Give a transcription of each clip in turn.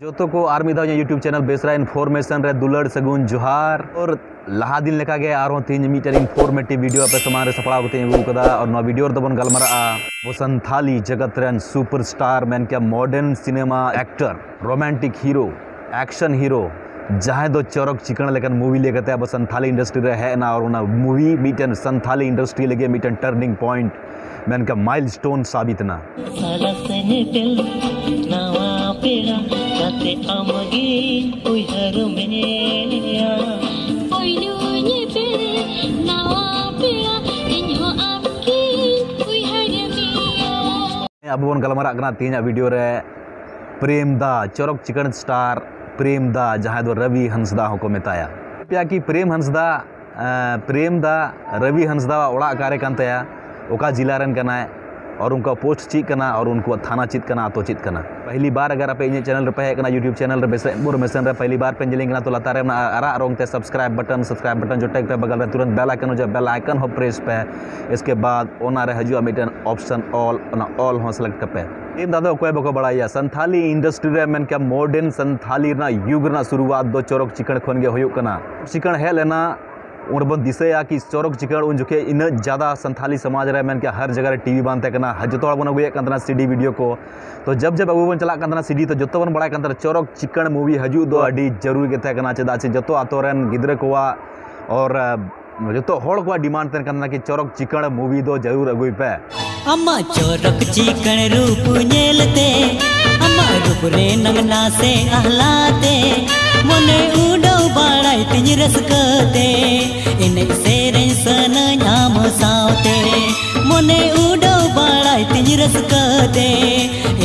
जो तो को आर्मी दा यूट्यूब चैनल बेसरा इनफॉर्मेशन रे दुलड़ सगुन जोहार और लहा दिन लेका गे आरो तीन मीटर इनफॉर्मेटिव वीडियो पे समारे सपड़ा होते हैं वो कदा और नवा वीडियो तो बन गलमरा वो संथाली जगत रन सुपरस्टार मैन क्या modern cinema actor romantic hero action hero जहाँ दो चौरक चिकन लेकिन मूवी लेकर अब संथाली इंडस्ट्री रे है ना और मूवी मीटन संथाली इंडस्ट्री लगे मीटन टर्निंग पॉइंट मैन का माइलस्टोन साबित ना अब बन गलमारा कना तीन वीडियो रे प्रेम दा चौरक चिकन स्टार प्रेम दा जहाँ दो रवि हंसदा को मेताया प्या कि प्रेम दा रवि हंसदा ओड़ा कारे कानतया ओका जिला रन कना और उनका पोस्ट चीज करना और उनको थाना चित करना तो चित करना पहली बार अगर आप इन चैनल पे है यूट्यूब चैनल इनफॉर्मेशन रे पहली बार पे जलिंग तो लातारे आरा रंग ते सब्सक्राइब बटन जो टैग पे बगल में तुरंत बेल आइकन जो बेल आइकन हो प्रेस पे इसके बाद ओना रे हजुआ मिटन ऑप्शन ऑल हो सेलेक्ट पे इन दादा कोई बको बड़ाया संथाली इंडस्ट्री रे मेन क्या मॉडर्न संथाली ना युग ना शुरुआत दो चौरक चिकन खन गे होयो कना चिकन है लेना उन दिशा कि चौरक चिकन उन जुखे इन ज़्यादा संथाली समाज रे मैंने क्या हर जगह टीवी बनते जो बन अगुए सीडी वीडियो को तो जब अगू बन चला सीडी तो जो बन बड़ा चौरक चिकन मूवी हजू दो जरूरी के चेदा से जो आतोरन गिद्रे को और जो हर को डिमांड तहन कि चौरक चिकन मूवी दो जरूर अगुई पे अम्मा चौरक चिकन रूप नेलते अम्मा रूप रे नंगना से आहलाते मने उडो बाड़ाई तिज रसकते इने सेरें सन नाम सावते मने उडो बाड़ाई तिज रसकते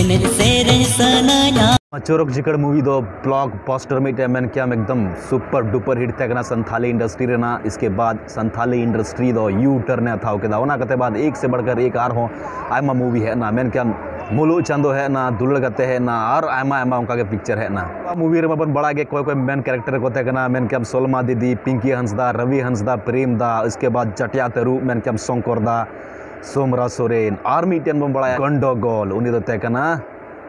इने सेरें सन नाम चौरक चिकन मूवी दो ब्लॉक बस्टर मीटे मैन क्या एकदम सुपर डुपर हिट थे संथाली इंडस्ट्री रेना इसके बाद संथाली इंडस्ट्री दो यू टर्न था के बाद एक से बढ़कर एक आर हो आयमा मूवी है ना मैन क्या मुलु चांदो है ना दुलड़ गते है ना और आयमा उनका के पिक्चर है ना मूवी रे बन बड़ा के कोई मेन कैरेक्टर को मैन क्या सोलमा दीदी पिंकी हंसदा रवि हंसदा प्रेम दा इसके बाद चटिया तेरू मैन क्या शंकर दा सोमरा सोरेन और मीटन बन बड़ा गंडोगोल उनी दो तेकना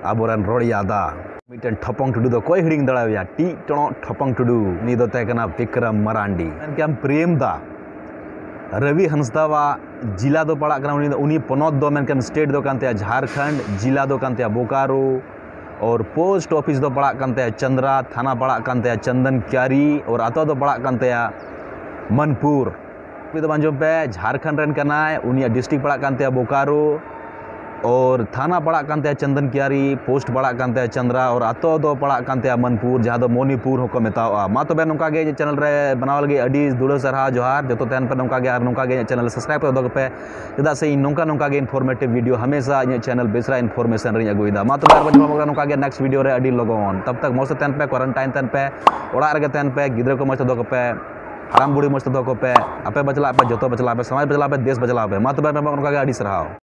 आबोरन रोड़ियादा मीटन ठपंग टुडू दो कोई हिडिंग दड़ाया टी टणो ठपंग टुडू नी दो तेकना विक्रम मरांडी मैन क्या प्रेम दा रवि हंसदा जिला दो पड़ा उनी पनत दो मेन स्टेट दो कानते झारखंड जिला दो कानते बोकारो और पोस्ट ऑफिस दो पड़ा कानते चंद्रा थाना पड़ा कानते चंदन क्यारी और आतो दो पड़ा कानते मनपुर तो बांजो पे झारखंड रन करना है उनी डिस्ट्रिक्ट पड़ा कानते बोकारो और थाना पड़ा कानते चंदन क्यारी पोस्ट पड़ा कानते चंद्रा और आतो दो पड़ा कानते मनपुर जहाँ दो मणिपुर होको मेतावा मा तो नौका गे चैनल रे बनावल गे अडी दुड़ा सरहा जोहार जो तहन पे नौका गे और नौका गे चैनल सब्सक्राइब कर दो पे चेदा से नौका गे इनफॉर्मेटिव वीडियो हमेशा इन चैनल बेसरा इनफॉर्मेशन रे अगुइदा मा तो बार नौका गे नेक्स्ट वीडियो रे अडी लगन तब तक मस्त तहन पे क्वारंटाइन तहन पे ओड़ा रे तहन पे गिद्रे को मस्त दो पे हराम बुढ़ी मस्त दो पे आपे बचला पे जो बचला पे समाज बचला पे देश बचला पे मा तो नौका गे अडी सरहा।